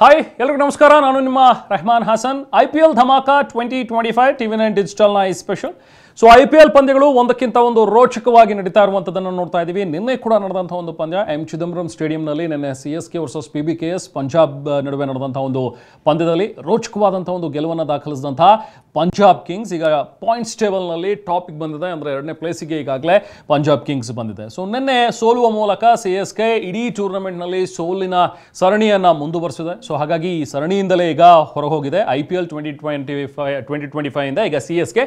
Hi ಎಲ್ಲರಿಗೂ ನಮಸ್ಕಾರ. ನಾನು ನಿಮ್ಮ ರೆಹಮಾನ್ ಹಸನ್. IPL ಧಮಾಕ 2025 TV9 ಡಿಜಿಟಲ್ನ ಈ ಸ್ಪೆಷಲ್. ಸೊ IPL ಪಂದ್ಯಗಳು ಒಂದಕ್ಕಿಂತ ಒಂದು ರೋಚಕವಾಗಿ ನಡೀತಾ ಇರುವಂಥದ್ದನ್ನು ನೋಡ್ತಾ ಇದ್ದೀವಿ. ನಿನ್ನೆ ಕೂಡ ನಡೆದಂಥ ಒಂದು ಪಂದ್ಯ ಎಂ ಚಿದಂಬರಂ ಸ್ಟೇಡಿಯಂನಲ್ಲಿ ನಿನ್ನೆ CSK ವರ್ಸಸ್ PBKS ಪಂಜಾಬ್ ನಡುವೆ ನಡೆದಂಥ ಒಂದು ಪಂದ್ಯದಲ್ಲಿ ರೋಚಕವಾದಂಥ ಒಂದು ಗೆಲುವನ್ನು ದಾಖಲಿಸಿದಂಥ ಪಂಜಾಬ್ ಕಿಂಗ್ಸ್ ಈಗ ಪಾಯಿಂಟ್ಸ್ ಟೇಬಲ್ನಲ್ಲಿ ಟಾಪಿಗೆ ಬಂದಿದೆ. ಅಂದರೆ 2ನೇ ಪ್ಲೇಸಿಗೆ ಈಗಾಗಲೇ ಪಂಜಾಬ್ ಕಿಂಗ್ಸ್ ಬಂದಿದೆ. ಸೊ ನಿನ್ನೆ ಸೋಲುವ ಮೂಲಕ CSK ಇಡೀ ಟೂರ್ನಮೆಂಟ್ನಲ್ಲಿ ಸೋಲಿನ ಸರಣಿಯನ್ನು ಮುಂದುವರಿಸಿದೆ. ಸೊ ಹಾಗಾಗಿ ಈ ಸರಣಿಯಿಂದಲೇ ಈಗ ಹೊರಹೋಗಿದೆ. IPL 2025 ಇಂದ ಈಗ CSK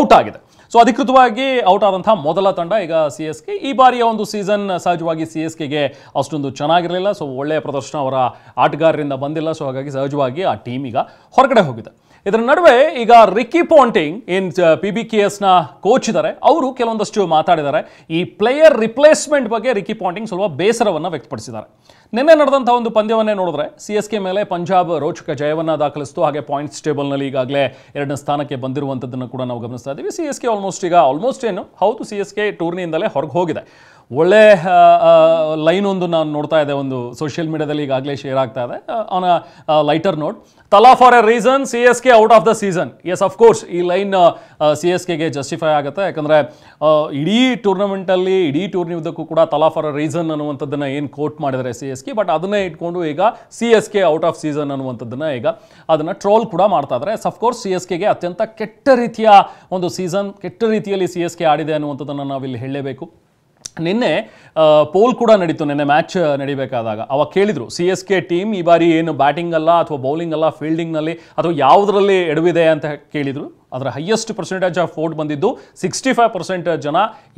ಔಟ್ ಆಗಿದೆ. ಸೊ ಅಧಿಕೃತವಾಗಿ ಔಟ್ ಆದಂತಹ ಮೊದಲ ತಂಡ ಈಗ CSK. ಈ ಬಾರಿಯ ಒಂದು ಸೀಸನ್ ಸಹಜವಾಗಿ CSKಗೆ ಅಷ್ಟೊಂದು ಚೆನ್ನಾಗಿರಲಿಲ್ಲ. ಸೊ ಒಳ್ಳೆಯ ಪ್ರದರ್ಶನ ಅವರ ಆಟಗಾರರಿಂದ ಬಂದಿಲ್ಲ. ಸೊ ಹಾಗಾಗಿ ಸಹಜವಾಗಿ ಆ ಟೀಮ್ ಈಗ ಹೊರಗಡೆ ಹೋಗಿದೆ. ಇದರ ನಡುವೆ ಈಗ ರಿಕ್ಕಿ ಪಾಂಟಿಂಗ್ ಏನ್ PBKSನ ಕೋಚ್ ಇದ್ದಾರೆ, ಅವರು ಕೆಲವೊಂದಷ್ಟು ಮಾತಾಡಿದ್ದಾರೆ. ಈ ಪ್ಲೇಯರ್ ರಿಪ್ಲೇಸ್ಮೆಂಟ್ ಬಗ್ಗೆ ರಿಕ್ಕಿ ಪಾಂಟಿಂಗ್ ಸ್ವಲ್ಪ ಬೇಸರವನ್ನು ವ್ಯಕ್ತಪಡಿಸಿದ್ದಾರೆ. ನಿನ್ನೆ ನಡೆದಂಥ ಒಂದು ಪಂದ್ಯವನ್ನೇ ನೋಡಿದ್ರೆ CSK ಮೇಲೆ ಪಂಜಾಬ್ ರೋಚಕ ಜಯವನ್ನು ದಾಖಲಿಸಿತು. ಹಾಗೆ ಪಾಯಿಂಟ್ಸ್ ಟೇಬಲ್ನಲ್ಲಿ ಈಗಾಗಲೇ 2ನೇ ಸ್ಥಾನಕ್ಕೆ ಬಂದಿರುವಂಥದ್ದನ್ನು ಕೂಡ ನಾವು ಗಮನಿಸ್ತಾ ಇದ್ದೀವಿ. CSK ಆಲ್ಮೋಸ್ಟ್ ಏನು ಹೌದು CSK ಟೂರ್ನಿಯಿಂದಲೇ ಹೊರಗೆ ಹೋಗಿದೆ. ಒಳ್ಳೆ ಲೈನ್ ಒಂದು ನಾನು ನೋಡ್ತಾ ಇದ್ದೆ, ಒಂದು ಸೋಷಿಯಲ್ ಮೀಡಿಯಾದಲ್ಲಿ ಈಗಾಗಲೇ ಶೇರ್ ಆಗ್ತಾ ಇದೆ. ಆನ್ ಅ ಲೈಟರ್ ನೋಟ್, ತಲಾ for A reason CSK out of the season. Yes of course ಈ ಲೈನ್ CSKಗೆ ಜಸ್ಟಿಫೈ ಆಗುತ್ತೆ. ಯಾಕಂದರೆ ಇಡೀ ಟೂರ್ನಮೆಂಟಲ್ಲಿ ಇಡೀ ಟೂರ್ನಿ ಉದ್ದಕ್ಕೂ ಕೂಡ ತಲಾ ಫಾರ್ ಎ ರೀಸನ್ ಅನ್ನುವಂಥದ್ದನ್ನು ಏನು ಕೋಟ್ ಮಾಡಿದರೆ CSK, ಬಟ್ ಅದನ್ನೇ ಇಟ್ಕೊಂಡು ಈಗ CSK ಔಟ್ ಆಫ್ ಸೀಸನ್ ಅನ್ನುವಂಥದ್ದನ್ನು ಈಗ ಅದನ್ನು ಟ್ರೋಲ್ ಕೂಡ ಮಾಡ್ತಾ ಇದ್ದಾರೆ. ಎಸ್ ಅಫ್ಕೋರ್ಸ್ CSKಗೆ ಅತ್ಯಂತ ಕೆಟ್ಟ ರೀತಿಯ ಒಂದು ಸೀಸನ್, ಕೆಟ್ಟ ರೀತಿಯಲ್ಲಿ CSK ಆಡಿದೆ ಅನ್ನುವಂಥದ್ದನ್ನು ನಾವಿಲ್ಲಿ ಹೇಳಲೇಬೇಕು. ನಿನ್ನೆ ಪೋಲ್ ಕೂಡ ನಡೀತು. ನಿನ್ನೆ ಮ್ಯಾಚ್ ನಡಿಬೇಕಾದಾಗ ಅವಾಗ ಕೇಳಿದರು CSK ಟೀಮ್ ಈ ಬಾರಿ ಏನು ಬ್ಯಾಟಿಂಗ್ ಅಲ್ಲ ಅಥವಾ ಬೌಲಿಂಗ್ ಅಲ್ಲ, ಫೀಲ್ಡಿಂಗ್ನಲ್ಲಿ ಅಥವಾ ಯಾವುದರಲ್ಲಿ ಎಡವಿದೆ ಅಂತ ಕೇಳಿದರು. ಅದರ ಹೈಯೆಸ್ಟ್ ಪರ್ಸೆಂಟೇಜ್ ಆಫ್ ವೋಟ್ ಬಂದಿದ್ದು 65% ಜನ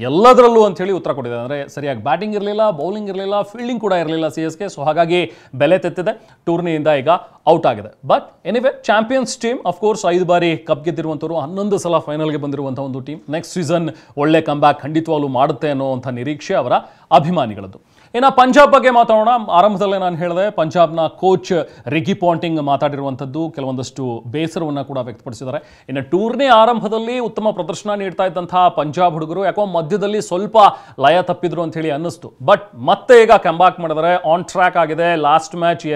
ಎಲ್ಲದರಲ್ಲೂ ಅಂಥೇಳಿ ಉತ್ತರ ಕೊಟ್ಟಿದ್ದಾರೆ. ಅಂದರೆ ಸರಿಯಾಗಿ ಬ್ಯಾಟಿಂಗ್ ಇರಲಿಲ್ಲ, ಬೌಲಿಂಗ್ ಇರಲಿಲ್ಲ, ಫೀಲ್ಡಿಂಗ್ ಕೂಡ ಇರಲಿಲ್ಲ CSK. ಸೊ ಹಾಗಾಗಿ ಬೆಲೆ ತೆತ್ತಿದೆ, ಟೂರ್ನಿಯಿಂದ ಈಗ ಔಟ್ ಆಗಿದೆ. But anyway champions team of course 5 ಬಾರಿ ಕಪ್ ಗೆದ್ದಿರುವಂಥವ್ರು, 11 ಸಲ ಫೈನಲ್ಗೆ ಬಂದಿರುವಂಥ ಒಂದು ಟೀಮ್. ನೆಕ್ಸ್ಟ್ ಸೀಸನ್ ಒಳ್ಳೆ ಕಮ್ಬ್ಯಾಕ್ ಖಂಡಿತವಾಗ್ಲೂ ಮಾಡುತ್ತೆ ಅನ್ನೋವಂಥ ನಿರೀಕ್ಷೆ ಅವರ ಅಭಿಮಾನಿಗಳದ್ದು. ಇನ್ನು ಪಂಜಾಬ್ ಬಗ್ಗೆ ಮಾತಾಡೋಣ. ಆರಂಭದಲ್ಲೇ ನಾನು ಹೇಳಿದೆ, ಪಂಜಾಬ್ನ ಕೋಚ್ ರಿಕ್ಕಿ ಪಾಂಟಿಂಗ್ ಮಾತಾಡಿರುವಂಥದ್ದು ಕೆಲವೊಂದಷ್ಟು ಬೇಸರವನ್ನು ಕೂಡ ವ್ಯಕ್ತಪಡಿಸಿದ್ದಾರೆ. ಇನ್ನು ಟೂರ್ನಿ ಆರಂಭದಲ್ಲಿ ಉತ್ತಮ ಪ್ರದರ್ಶನ ನೀಡ್ತಾ ಇದ್ದಂತಹ ಪಂಜಾಬ್ ಹುಡುಗರು ಯಾಕೋ ಮಧ್ಯದಲ್ಲಿ ಸ್ವಲ್ಪ ಲಯ ತಪ್ಪಿದ್ರು ಅಂತ ಹೇಳಿ ಅನ್ನಿಸ್ತು. ಬಟ್ ಮತ್ತೆ ಈಗ ಕಂಬ್ಯಾಕ್ ಮಾಡಿದರೆ ಆನ್ ಟ್ರ್ಯಾಕ್ ಆಗಿದೆ. ಲಾಸ್ಟ್ ಮ್ಯಾಚ್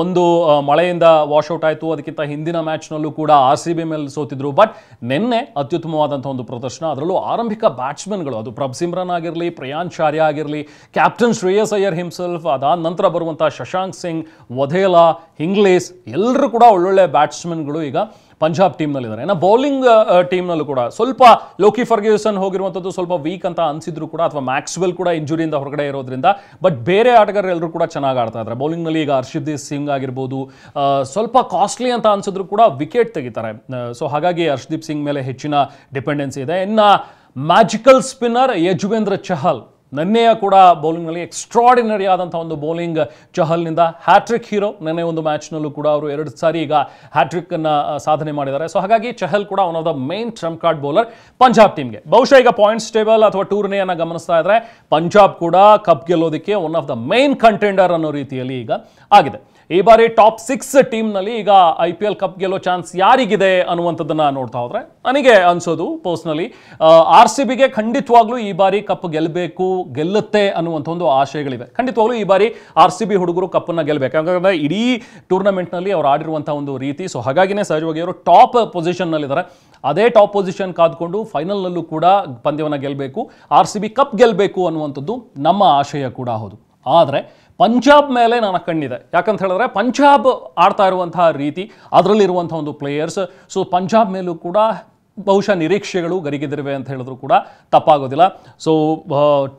ಒಂದು ಮಳೆಯಿಂದ ವಾಶ್ಔಟ್ ಆಯಿತು. ಅದಕ್ಕಿಂತ ಹಿಂದಿನ ಮ್ಯಾಚ್ನಲ್ಲೂ ಕೂಡ RCB ಮೇಲೆ ಸೋತಿದ್ರು. ಬಟ್ ನಿನ್ನೆ ಅತ್ಯುತ್ತಮವಾದಂಥ ಒಂದು ಪ್ರದರ್ಶನ, ಅದರಲ್ಲೂ ಆರಂಭಿಕ ಬ್ಯಾಟ್ಸ್ಮನ್ಗಳು, ಅದು ಪ್ರಭ್ಸಿಮ್ರನ್ ಆಗಿರಲಿ, ಪ್ರಿಯಾಂಶ್ ಆರ್ಯ ಆಗಿರಲಿ, ಕ್ಯಾಪ್ಟನ್ ಶ್ರೇಯಸ್ ಅಯ್ಯರ್ ಹಿಮ್ಸೆಲ್ಫ್, ಅದಾದ ನಂತರ ಬರುವಂಥ ಶಶಾಂಕ್ ಸಿಂಗ್, ವಧೇಲಾ, ಹಿಂಗ್ಲೇಸ್ ಎಲ್ಲರೂ ಕೂಡ ಒಳ್ಳೊಳ್ಳೆ ಬ್ಯಾಟ್ಸ್ಮನ್ಗಳು ಈಗ ಪಂಜಾಬ್ ಟೀಮ್ನಲ್ಲಿದ್ದಾರೆ. ಇನ್ನು ಬೌಲಿಂಗ್ ಟೀಮ್ನಲ್ಲೂ ಕೂಡ ಸ್ವಲ್ಪ ಲೋಕಿ ಫರ್ಗ್ಯೂಸನ್ ಹೋಗಿರುವಂಥದ್ದು ಸ್ವಲ್ಪ ವೀಕ್ ಅಂತ ಅನಿಸಿದ್ರು ಕೂಡ, ಅಥವಾ ಮ್ಯಾಕ್ಸ್ವೆಲ್ ಕೂಡ ಇಂಜುರಿಯಿಂದ ಹೊರಗಡೆ ಇರೋದ್ರಿಂದ, ಬಟ್ ಬೇರೆ ಆಟಗಾರರು ಎಲ್ಲರೂ ಕೂಡ ಚೆನ್ನಾಗಿ ಆಡ್ತಾ ಇದ್ದಾರೆ. ಬೌಲಿಂಗ್ನಲ್ಲಿ ಈಗ ಹರ್ಷದೀಪ್ ಸಿಂಗ್ ಆಗಿರ್ಬೋದು, ಸ್ವಲ್ಪ ಕಾಸ್ಟ್ಲಿ ಅಂತ ಅನಿಸಿದ್ರು ಕೂಡ ವಿಕೆಟ್ ತೆಗಿತಾರೆ. ಸೊ ಹಾಗಾಗಿ ಹರ್ಷದೀಪ್ ಸಿಂಗ್ ಮೇಲೆ ಹೆಚ್ಚಿನ ಡಿಪೆಂಡೆನ್ಸಿ ಇದೆ. ಇನ್ನು ಮ್ಯಾಜಿಕಲ್ ಸ್ಪಿನ್ನರ್ ಯಜುವೇಂದ್ರ ಚಹಲ್, ನಿನ್ನೆಯ ಕೂಡ ಬೌಲಿಂಗ್ನಲ್ಲಿ ಎಕ್ಸ್ಟ್ರಾಡಿನರಿ ಆದಂಥ ಒಂದು ಬೌಲಿಂಗ್ ಚಹಲ್ನಿಂದ. ಹ್ಯಾಟ್ರಿಕ್ ಹೀರೋ, ನಿನ್ನೆ ಒಂದು ಮ್ಯಾಚ್ನಲ್ಲೂ ಕೂಡ ಅವರು 2 ಸಾರಿ ಈಗ ಹ್ಯಾಟ್ರಿಕ್ಕನ್ನು ಸಾಧನೆ ಮಾಡಿದ್ದಾರೆ. ಸೊ ಹಾಗಾಗಿ ಚಹಲ್ ಕೂಡ one of the main Trump card bowler Punjab ಟೀಮ್ಗೆ. ಬಹುಶಃ ಈಗ ಪಾಯಿಂಟ್ಸ್ ಟೇಬಲ್ ಅಥವಾ ಟೂರ್ನಿಯನ್ನು ಗಮನಿಸ್ತಾ ಇದ್ರೆ ಪಂಜಾಬ್ ಕೂಡ ಕಪ್ ಗೆಲ್ಲೋದಕ್ಕೆ one of the main contender ಅನ್ನೋ ರೀತಿಯಲ್ಲಿ ಈಗ ಆಗಿದೆ. ಈ ಬಾರಿ ಟಾಪ್ 6 ಟೀಮ್ನಲ್ಲಿ ಈಗ IPL ಕಪ್ ಗೆಲ್ಲೋ ಚಾನ್ಸ್ ಯಾರಿಗಿದೆ ಅನ್ನುವಂಥದ್ದನ್ನು ನೋಡ್ತಾ ಹೋದ್ರೆ ನನಗೆ ಅನ್ಸೋದು ಪರ್ಸ್ನಲಿ RCBಗೆ ಖಂಡಿತವಾಗ್ಲೂ ಈ ಬಾರಿ ಕಪ್ ಗೆಲ್ಲುತ್ತೆ ಅನ್ನುವಂಥ ಒಂದು ಆಶಯಗಳಿವೆ. ಖಂಡಿತವಾಗ್ಲೂ ಈ ಬಾರಿ RCB ಹುಡುಗರು ಕಪ್ಪನ್ನು ಗೆಲ್ಲಬೇಕು. ಯಾಕಂದರೆ ಇಡೀ ಟೂರ್ನಮೆಂಟ್ನಲ್ಲಿ ಅವ್ರು ಆಡಿರುವಂಥ ಒಂದು ರೀತಿ. ಸೊ ಹಾಗಾಗಿನೇ ಸಹಜವಾಗಿ ಅವರು ಟಾಪ್ ಪೊಸಿಷನ್ನಲ್ಲಿದ್ದಾರೆ. ಅದೇ ಟಾಪ್ ಪೊಸಿಷನ್ ಕಾದ್ಕೊಂಡು ಫೈನಲ್ನಲ್ಲೂ ಕೂಡ ಪಂದ್ಯವನ್ನು ಗೆಲ್ಲಬೇಕು, RCB ಕಪ್ ಗೆಲ್ಲಬೇಕು ಅನ್ನುವಂಥದ್ದು ನಮ್ಮ ಆಶಯ ಕೂಡ ಹೌದು. ಆದರೆ ಪಂಜಾಬ್ ಮೇಲೆ ನನ್ನ ಕಣ್ಣಿದೆ. ಯಾಕಂತ ಹೇಳಿದ್ರೆ ಪಂಜಾಬ್ ಆಡ್ತಾ ಇರುವಂತಹ ರೀತಿ, ಅದರಲ್ಲಿರುವಂಥ ಒಂದು ಪ್ಲೇಯರ್ಸ್, ಸೊ ಪಂಜಾಬ್ ಮೇಲೂ ಕೂಡ ಬಹುಶಃ ನಿರೀಕ್ಷೆಗಳು ಗರಿಗೆದಿರುವೆ ಅಂತ ಹೇಳಿದ್ರು ಕೂಡ ತಪ್ಪಾಗೋದಿಲ್ಲ. So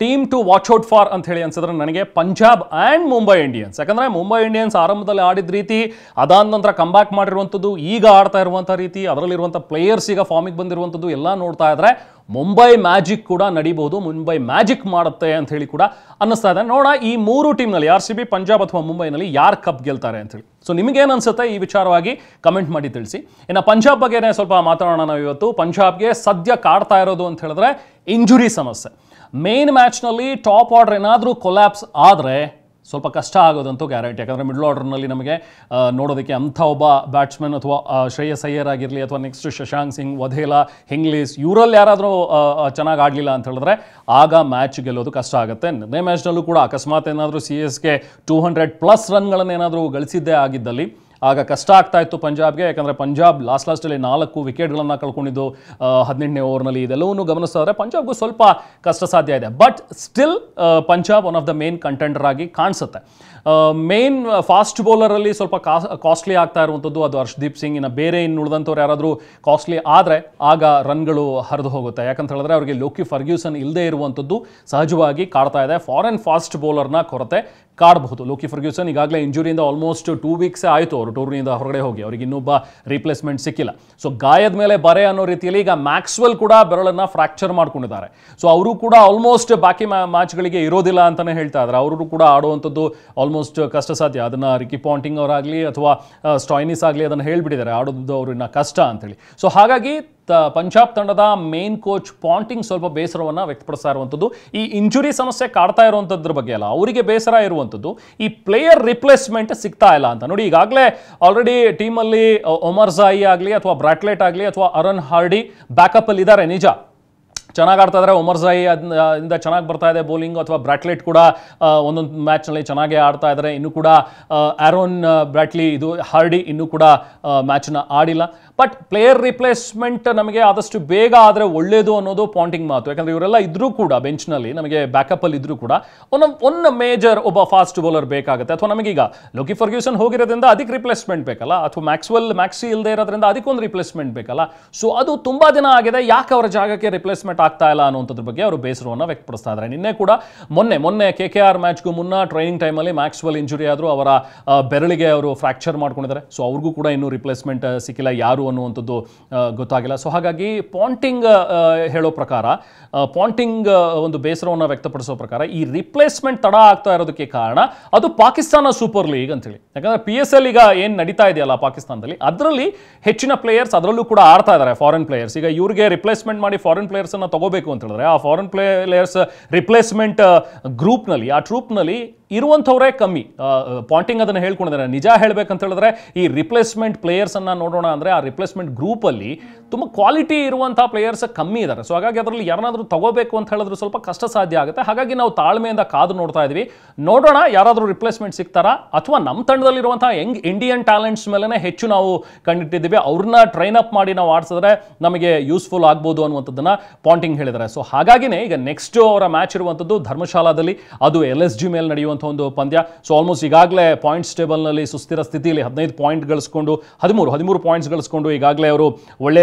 team to watch out for ಅಂತ ಹೇಳಿ ಅನ್ಸಿದ್ರೆ ನನಗೆ ಪಂಜಾಬ್ ಆ್ಯಂಡ್ ಮುಂಬೈ ಇಂಡಿಯನ್ಸ್. ಯಾಕಂದರೆ ಮುಂಬೈ ಇಂಡಿಯನ್ಸ್ ಆರಂಭದಲ್ಲಿ ಆಡಿದ ರೀತಿ, ಅದಾದ ನಂತರ ಕಂಬ್ಯಾಕ್ ಮಾಡಿರುವಂಥದ್ದು, ಈಗ ಆಡ್ತಾ ಇರುವಂಥ ರೀತಿ, ಅದರಲ್ಲಿರುವಂಥ ಪ್ಲೇಯರ್ಸ್ ಈಗ ಫಾರ್ಮಿಗೆ ಬಂದಿರುವಂಥದ್ದು ಎಲ್ಲ ನೋಡ್ತಾ ಇದ್ರೆ ಮುಂಬೈ ಮ್ಯಾಜಿಕ್ ಕೂಡ ನಡೀಬಹುದು, ಮುಂಬೈ ಮ್ಯಾಜಿಕ್ ಮಾಡುತ್ತೆ ಅಂತ ಹೇಳಿ ಕೂಡ ಅನ್ನಿಸ್ತಾ ಇದೆ. ನೋಡೋಣ ಈ 3 ಟೀಮ್ನಲ್ಲಿ RCB, ಪಂಜಾಬ್ ಅಥವಾ ಮುಂಬೈನಲ್ಲಿ ಯಾರು ಕಪ್ ಗೆಲ್ತಾರೆ ಅಂತೇಳಿ. ಸೊ ನಿಮಗೇನು ಅನ್ಸುತ್ತೆ ಈ ವಿಚಾರವಾಗಿ ಕಮೆಂಟ್ ಮಾಡಿ ತಿಳಿಸಿ. ಇನ್ನು ಪಂಜಾಬ್ ಬಗ್ಗೆನೇ ಸ್ವಲ್ಪ ಮಾತಾಡೋಣ ನಾವು ಇವತ್ತು. ಪಂಜಾಬ್ಗೆ ಸದ್ಯ ಕಾಡ್ತಾ ಇರೋದು ಅಂತ ಹೇಳಿದ್ರೆ ಇಂಜುರಿ ಸಮಸ್ಯೆ. ಮೇನ್ ಮ್ಯಾಚ್ನಲ್ಲಿ ಟಾಪ್ ಆರ್ಡರ್ ಏನಾದರೂ ಕೊಲ್ಯಾಪ್ಸ್ ಆದರೆ ಸ್ವಲ್ಪ ಕಷ್ಟ ಆಗೋದಂತೂ ಗ್ಯಾರಂಟಿ. ಯಾಕಂದರೆ ಮಿಡ್ಲ್ ಆರ್ಡರ್ನಲ್ಲಿ ನಮಗೆ ನೋಡೋದಕ್ಕೆ ಅಂಥ ಒಬ್ಬ ಬ್ಯಾಟ್ಸ್ಮನ್ ಅಥವಾ ಶ್ರೇಯಸ್ ಅಯ್ಯರ್ ಆಗಿರಲಿ ಅಥವಾ ನೆಕ್ಸ್ಟ್ ಶಶಾಂಕ್ ಸಿಂಗ್, ವಧೇಲಾ, ಹಿಂಗ್ಲೀಸ್ ಇವರಲ್ಲಿ ಯಾರಾದರೂ ಚೆನ್ನಾಗಿ ಆಡಲಿಲ್ಲ ಅಂತ ಹೇಳಿದ್ರೆ ಆಗ ಮ್ಯಾಚ್ ಗೆಲ್ಲೋದು ಕಷ್ಟ ಆಗುತ್ತೆ. ನಿನ್ನೆ ಮ್ಯಾಚ್ನಲ್ಲೂ ಕೂಡ ಅಕಸ್ಮಾತ್ ಏನಾದರೂ CSK 200+ ರನ್ಗಳನ್ನೇನಾದರೂ ಗಳಿಸಿದ್ದೇ ಆಗಿದ್ದಲ್ಲಿ ಆಗ ಕಷ್ಟ ಆಗ್ತಾ ಇತ್ತು ಪಂಜಾಬ್ಗೆ. ಯಾಕಂದರೆ ಪಂಜಾಬ್ ಲಾಸ್ಟಲ್ಲಿ 4 ವಿಕೆಟ್ಗಳನ್ನು ಕಳ್ಕೊಂಡಿದ್ದು 18ನೇ ಓವರ್ನಲ್ಲಿ. ಇದೆಲ್ಲವನ್ನೂ ಗಮನಿಸಿದ್ರೆ ಪಂಜಾಬ್ಗೂ ಸ್ವಲ್ಪ ಕಷ್ಟ ಸಾಧ್ಯ ಇದೆ. But still Punjab one of the main contender ಆಗಿ ಕಾಣಿಸುತ್ತೆ. ಮೇನ್ ಫಾಸ್ಟ್ ಬೌಲರಲ್ಲಿ ಸ್ವಲ್ಪ ಕಾಸ್ಟ್ಲಿ ಆಗ್ತಾ ಇರುವಂಥದ್ದು ಅದು ಹರ್ಷದೀಪ್ ಸಿಂಗ್. ಇನ್ನು ಬೇರೆ ಇನ್ನು ಉಳಿದಂಥವ್ರು ಯಾರಾದರೂ ಕಾಸ್ಟ್ಲಿ ಆದರೆ ಆಗ ರನ್ಗಳು ಹರಿದು ಹೋಗುತ್ತೆ. ಯಾಕಂತ ಹೇಳಿದ್ರೆ ಅವರಿಗೆ ಲೋಕಿ ಫರ್ಗ್ಯೂಸನ್ ಇಲ್ಲದೆ ಇರುವಂಥದ್ದು ಸಹಜವಾಗಿ ಕಾಡ್ತಾ ಇದೆ. ಫಾರಿನ್ ಫಾಸ್ಟ್ ಬೌಲರ್ನ ಕೊರತೆ ಕಾಡಬಹುದು. ಲೋಕಿ ಫರ್ಗ್ಯೂಸನ್ ಈಗಾಗಲೇ ಇಂಜುರಿಯಿಂದ ಆಲ್ಮೋಸ್ಟ್ 2 ವೀಕ್ಸೇ ಆಯಿತು ಅವರು ಟೂರ್ನಿಯಿಂದ ಹೊರಗಡೆ ಹೋಗಿ. ಅವರಿಗೆ ಇನ್ನೊಬ್ಬ ರೀಪ್ಲೇಸ್ಮೆಂಟ್ ಸಿಕ್ಕಿಲ್ಲ. ಸೊ ಗಾಯದ ಮೇಲೆ ಬರೆ ಅನ್ನೋ ರೀತಿಯಲ್ಲಿ ಈಗ ಮ್ಯಾಕ್ಸ್ವೆಲ್ ಕೂಡ ಬೆರಳನ್ನು ಫ್ರ್ಯಾಕ್ಚರ್ ಮಾಡ್ಕೊಂಡಿದ್ದಾರೆ. ಸೊ ಅವರು ಕೂಡ ಆಲ್ಮೋಸ್ಟ್ ಬಾಕಿ ಮ್ಯಾಚ್ಗಳಿಗೆ ಇರೋದಿಲ್ಲ ಅಂತಲೇ ಹೇಳ್ತಾ ಇದ್ದಾರೆ. ಅವರು ಕೂಡ ಆಡುವಂಥದ್ದು ಆಲ್ಮೋಸ್ಟ್ ಕಷ್ಟ ಸಾಧ್ಯ. ಅದನ್ನು ರಿಕಿ ಪಾಂಟಿಂಗ್ ಅವರಾಗಲಿ ಅಥವಾ ಸ್ಟಾಯ್ನಿಸ್ ಆಗಲಿ ಅದನ್ನು ಹೇಳಿಬಿಟ್ಟಿದ್ದಾರೆ, ಆಡೋದು ಅವ್ರನ್ನ ಕಷ್ಟ ಅಂತೇಳಿ. ಸೊ ಹಾಗಾಗಿ ಪಂಜಾಬ್ ತಂಡದ ಮೇನ್ ಕೋಚ್ ಪಾಂಟಿಂಗ್ ಸ್ವಲ್ಪ ಬೇಸರವನ್ನು ವ್ಯಕ್ತಪಡಿಸ್ತಾ ಇರುವಂಥದ್ದು ಈ ಇಂಜುರಿ ಸಮಸ್ಯೆ ಕಾಡ್ತಾ ಇರುವಂಥದ್ರ ಬಗ್ಗೆ ಅಲ್ಲ, ಅವರಿಗೆ ಬೇಸರ ಇರುವಂಥದ್ದು ಈ ಪ್ಲೇಯರ್ ರಿಪ್ಲೇಸ್ಮೆಂಟ್ ಸಿಗ್ತಾ ಇಲ್ಲ ಅಂತ. ನೋಡಿ, ಈಗಾಗಲೇ ಆಲ್ರೆಡಿ ಟೀಮಲ್ಲಿ ಒಮರ್ ಝಾಯಿ ಆಗಲಿ ಅಥವಾ ಬ್ರಾಟ್ಲೆಟ್ ಆಗಲಿ ಅಥವಾ ಅರುಣ್ ಹಾರ್ಡಿ ಬ್ಯಾಕಪ್ಪಲ್ಲಿ ಇದ್ದಾರೆ. ನಿಜ ಚೆನ್ನಾಗಿ ಆಡ್ತಾ ಇದ್ದಾರೆ. ಒಮರ್ ಝಾಯಿ ಇಂದ ಚೆನ್ನಾಗಿ ಬರ್ತಾ ಇದೆ ಬೌಲಿಂಗ್, ಅಥವಾ ಬ್ರಾಟ್ಲೆಟ್ ಕೂಡ ಒಂದೊಂದು ಮ್ಯಾಚ್ನಲ್ಲಿ ಚೆನ್ನಾಗೇ ಆಡ್ತಾ ಇದ್ದಾರೆ. ಇನ್ನೂ ಕೂಡ ಆರೋನ್ ಬ್ರಾಟ್ಲಿ, ಇದು ಹಾರ್ಡಿ ಇನ್ನೂ ಕೂಡ ಮ್ಯಾಚ್ನ ಆಡಿಲ್ಲ. ಬಟ್ ಪ್ಲೇಯರ್ ರಿಪ್ಲೇಸ್ಮೆಂಟ್ ನಮಗೆ ಆದಷ್ಟು ಬೇಗ ಆದರೆ ಒಳ್ಳೆಯದು ಅನ್ನೋದು ಪಾಂಟಿಂಗ್ ಮಾತು. ಯಾಕಂದರೆ ಇವರೆಲ್ಲ ಇದ್ರೂ ಕೂಡ ಬೆಂಚ್ನಲ್ಲಿ ನಮಗೆ ಬ್ಯಾಕಪ್ಪಲ್ಲಿ ಇದ್ರೂ ಕೂಡ ಒಂದು ಮೇಜರ್ ಒಬ್ಬ ಫಾಸ್ಟ್ ಬೌಲರ್ ಬೇಕಾಗುತ್ತೆ. ಅಥವಾ ನಮಗೀಗ ಲೋಕಿ ಫರ್ಗ್ಯೂಸನ್ ಹೋಗಿರೋದ್ರಿಂದ ಅದಕ್ಕೆ ರಿಪ್ಲೇಸ್ಮೆಂಟ್ ಬೇಕಲ್ಲ, ಅಥವಾ ಮ್ಯಾಕ್ಸಿ ಇಲ್ಲದೆ ಇರೋದ್ರಿಂದ ಅದಕ್ಕೊಂದು ರಿಪ್ಲೇಸ್ಮೆಂಟ್ ಬೇಕಲ್ಲ. ಸೊ ಅದು ತುಂಬ ದಿನ ಆಗಿದೆ, ಯಾಕೆ ಅವರ ಜಾಗಕ್ಕೆ ರಿಪ್ಲೇಸ್ಮೆಂಟ್ ಆಗ್ತಾ ಇಲ್ಲ ಅನ್ನುವಂಥದ್ರ ಬಗ್ಗೆ ಅವರು ಬೇಸರವನ್ನು ವ್ಯಕ್ತಪಡಿಸ್ತಾ ಇದ್ದಾರೆ. ನಿನ್ನೆ ಕೂಡ ಮೊನ್ನೆ KKR ಮ್ಯಾಚ್ಗೂ ಮುನ್ನ ಟ್ರೈನಿಂಗ್ ಟೈಮಲ್ಲಿ ಮ್ಯಾಕ್ಸ್ವೆಲ್ ಇಂಜುರಿ ಆದರೂ ಅವರ ಬೆರಳಿಗೆ ಅವರು ಫ್ರ್ಯಾಕ್ಚರ್ ಮಾಡ್ಕೊಂಡಿದ್ದಾರೆ. ಸೊ ಅವ್ರಿಗೂ ಕೂಡ ಇನ್ನೂ ರಿಪ್ಲೇಸ್ಮೆಂಟ್ ಸಿಕ್ಕಿಲ್ಲ ಯಾರು ಅನ್ನುವಂಥದ್ದು ಗೊತ್ತಾಗಿಲ್ಲ. ಸೊ ಹಾಗಾಗಿ ಪಾಂಟಿಂಗ್ ಹೇಳೋ ಪ್ರಕಾರ, ಪಾಂಟಿಂಗ್ ಒಂದು ಬೇಸರವನ್ನು ವ್ಯಕ್ತಪಡಿಸೋ ಪ್ರಕಾರ ಈ ರಿಪ್ಲೇಸ್ಮೆಂಟ್ ತಡ ಆಗ್ತಾ ಇರೋದಕ್ಕೆ ಕಾರಣ ಅದು ಪಾಕಿಸ್ತಾನ ಸೂಪರ್ ಲೀಗ್ ಅಂತೇಳಿ. ಯಾಕಂದರೆ PSL ಈಗ ಏನು ನಡೀತಾ ಇದೆಯಲ್ಲ ಪಾಕಿಸ್ತಾನದಲ್ಲಿ, ಅದರಲ್ಲಿ ಹೆಚ್ಚಿನ ಪ್ಲೇಯರ್ಸ್ ಅದರಲ್ಲೂ ಕೂಡ ಆಡ್ತಾ ಇದ್ದಾರೆ, ಫಾರಿನ್ ಪ್ಲೇಯರ್ಸ್. ಈಗ ಇವರಿಗೆ ರಿಪ್ಲೇಸ್ಮೆಂಟ್ ಮಾಡಿ ಫಾರಿನ್ ಪ್ಲೇಯರ್ಸನ್ನು ತಗೋಬೇಕು ಅಂತ ಹೇಳಿದ್ರೆ ಆ ಫಾರಿನ್ ಪ್ಲೇಯರ್ಸ್ ರಿಪ್ಲೇಸ್ಮೆಂಟ್ ಗ್ರೂಪ್ನಲ್ಲಿ, ಆ ಟ್ರೂಪ್ನಲ್ಲಿ ಇರುವಂಥವರೇ ಕಮ್ಮಿ. ಪಾಂಟಿಂಗ್ ಅದನ್ನು ಹೇಳ್ಕೊಂಡಿದ್ದಾರೆ. ನಿಜ ಹೇಳಬೇಕಂತ ಹೇಳಿದ್ರೆ ಈ ರಿಪ್ಲೇಸ್ಮೆಂಟ್ ಪ್ಲೇಯರ್ಸನ್ನು ನೋಡೋಣ ಅಂದರೆ ಆ ರಿಪ್ಲೇಸ್ಮೆಂಟ್ ಗ್ರೂಪಲ್ಲಿ ತುಂಬ ಕ್ವಾಲಿಟಿ ಇರುವಂಥ ಪ್ಲೇಯರ್ಸ್ ಕಮ್ಮಿ ಇದ್ದಾರೆ. ಸೊ ಹಾಗಾಗಿ ಅದರಲ್ಲಿ ಯಾರನ್ನಾದರೂ ತಗೋಬೇಕು ಅಂತ ಹೇಳಿದ್ರು ಸ್ವಲ್ಪ ಕಷ್ಟ ಸಾಧ್ಯ ಆಗುತ್ತೆ. ಹಾಗಾಗಿ ನಾವು ತಾಳ್ಮೆಯಿಂದ ಕಾದು ನೋಡ್ತಾ ಇದ್ವಿ. ನೋಡೋಣ ಯಾರಾದರೂ ರಿಪ್ಲೇಸ್ಮೆಂಟ್ ಸಿಗ್ತಾರಾ, ಅಥವಾ ನಮ್ಮ ತಂಡದಲ್ಲಿರುವಂಥ ಇಂಡಿಯನ್ ಟ್ಯಾಲೆಂಟ್ಸ್ ಮೇಲೇ ಹೆಚ್ಚು ನಾವು ಕಂಡಿಟ್ಟಿದ್ದೀವಿ, ಅವ್ರನ್ನ ಟ್ರೈನ್ ಅಪ್ ಮಾಡಿ ನಾವು ಆಡಿಸಿದ್ರೆ ನಮಗೆ ಯೂಸ್ಫುಲ್ ಆಗ್ಬೋದು ಅನ್ನುವಂಥದ್ದನ್ನು ಪಾಂಟಿಂಗ್ ಹೇಳಿದ್ದಾರೆ. ಸೊ ಹಾಗಾಗಿನೇ ಈಗ ನೆಕ್ಸ್ಟ್ ಅವರ ಮ್ಯಾಚ್ ಇರುವಂಥದ್ದು ಧರ್ಮಶಾಲಾದಲ್ಲಿ, ಅದು LSG ಮೇಲೆ ನಡೆಯುವಂಥ ಒಂದು ಪಂದ್ಯ. ಸೊ ಆಲ್ಮೋಸ್ಟ್ ಈಗಾಗಲೇ ಪಾಯಿಂಟ್ಸ್ ಟೇಬಲ್ನಲ್ಲಿ ಸುಸ್ಥಿರ ಸ್ಥಿತಿಯಲ್ಲಿ 15 ಪಾಯಿಂಟ್ ಗಳಿಸ್ಕೊಂಡು 13 ಪಾಯಿಂಟ್ಸ್ ಗಳಿಸ್ಕೊಂಡು ಈಗಾಗಲೇ ಅವರು ಒಳ್ಳೆ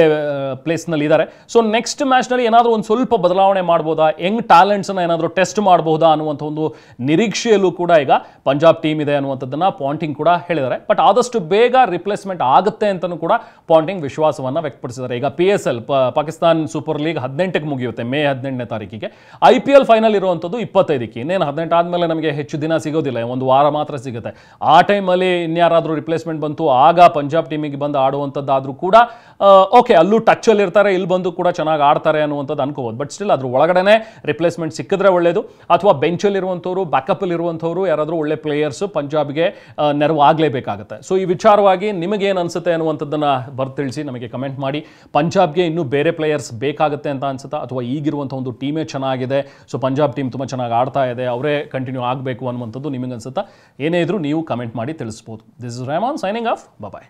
ಪ್ಲೇಸ್ನಲ್ಲಿ ಇದ್ದಾರೆ. ಸೊ ನೆಕ್ಸ್ಟ್ ಮ್ಯಾಚ್ನಲ್ಲಿ ಏನಾದರೂ ಒಂದು ಸ್ವಲ್ಪ ಬದಲಾವಣೆ ಮಾಡ್ಬೋದಾ, ಯಂಗ್ ಟ್ಯಾಲೆಂಟ್ಸನ್ನು ಏನಾದರೂ ಟೆಸ್ಟ್ ಮಾಡಬಹುದಾ ಅನ್ನುವಂಥ ಒಂದು ನಿರೀಕ್ಷೆಯಲ್ಲೂ ಕೂಡ ಈಗ ಪಂಜಾಬ್ ಟೀಮ್ ಇದೆ ಅನ್ನುವಂಥದ್ದನ್ನು ಪಾಂಟಿಂಗ್ ಕೂಡ ಹೇಳಿದ್ದಾರೆ. ಬಟ್ ಆದಷ್ಟು ಬೇಗ ರಿಪ್ಲೇಸ್ಮೆಂಟ್ ಆಗುತ್ತೆ ಅಂತಲೂ ಕೂಡ ಪಾಂಟಿಂಗ್ ವಿಶ್ವಾಸವನ್ನು ವ್ಯಕ್ತಪಡಿಸಿದ್ದಾರೆ. ಈಗ PSL ಪಾಕಿಸ್ತಾನ್ ಸೂಪರ್ ಲೀಗ್ 18ಕ್ಕೆ ಮುಗಿಯುತ್ತೆ, ಮೇ 18ನೇ ತಾರೀಕಿಗೆ. IPL ಫೈನಲ್ ಇರುವಂಥದ್ದು 25ಕ್ಕೆ. ಇನ್ನೇನು 18 ಆದಮೇಲೆ ನಮಗೆ ಹೆಚ್ಚು ದಿನ ಸಿಗೋದಿಲ್ಲ, ಒಂದು ವಾರ ಮಾತ್ರ ಸಿಗುತ್ತೆ. ಆ ಟೈಮಲ್ಲಿ ಇನ್ಯಾರಾದರೂ ರಿಪ್ಲೇಸ್ಮೆಂಟ್ ಬಂತು ಆಗ ಪಂಜಾಬ್ ಟೀಮಿಗೆ ಬಂದು ಆಡುವಂಥದ್ದಾದರೂ ಕೂಡ ಓಕೆ, ಅಲ್ಲೂ ಟಚ್ಚಲ್ಲಿ ಇರ್ತಾರೆ, ಇಲ್ಲಿ ಬಂದು ಕೂಡ ಚೆನ್ನಾಗಿ ಆಡ್ತಾರೆ ಅನ್ನುವಂಥದ್ದು ಅನ್ಕೋಬೋದು. ಬಟ್ ಸ್ಟಿಲ್ ಅದ್ರ ಒಳಗಡೆ ರಿಪ್ಲೇಸ್ಮೆಂಟ್ ಸಿಕ್ಕಿದ್ರೆ ಒಳ್ಳೆಯದು. ಅಥವಾ ಬೆಂಚಲ್ಲಿರುವಂಥವ್ರು, ಬ್ಯಾಕಪ್ಪಲ್ಲಿರುವಂಥವ್ರು ಯಾರಾದರೂ ಒಳ್ಳೆ ಪ್ಲೇಯರ್ಸು ಪಂಜಾಬ್ಗೆ ನೆರವು ಆಗಲೇಬೇಕಾಗುತ್ತೆ. ಸೊ ಈ ವಿಚಾರವಾಗಿ ನಿಮಗೇನು ಅನಿಸುತ್ತೆ ಅನ್ನುವಂಥದ್ದನ್ನು ತಿಳಿಸಿ ನಮಗೆ ಕಮೆಂಟ್ ಮಾಡಿ. ಪಂಜಾಬ್ಗೆ ಇನ್ನೂ ಬೇರೆ ಪ್ಲೇಯರ್ಸ್ ಬೇಕಾಗುತ್ತೆ ಅಂತ ಅನ್ಸುತ್ತಾ, ಅಥವಾ ಈಗಿರುವಂಥ ಒಂದು ಟೀಮೇ ಚೆನ್ನಾಗಿದೆ, ಸೊ ಪಂಜಾಬ್ ಟೀಮ್ ತುಂಬ ಚೆನ್ನಾಗಿ ಆಡ್ತಾ ಇದೆ, ಅವರೇ ಕಂಟಿನ್ಯೂ ಆಗಬೇಕು ಅನ್ನುವಂಥದ್ದು ನಿಮಗೆ ಅನ್ಸುತ್ತಾ? ಏನೇ ಇದ್ರೂ ನೀವು ಕಮೆಂಟ್ ಮಾಡಿ ತಿಳಿಸ್ಬೋದು. This is Rehman signing off. Bye.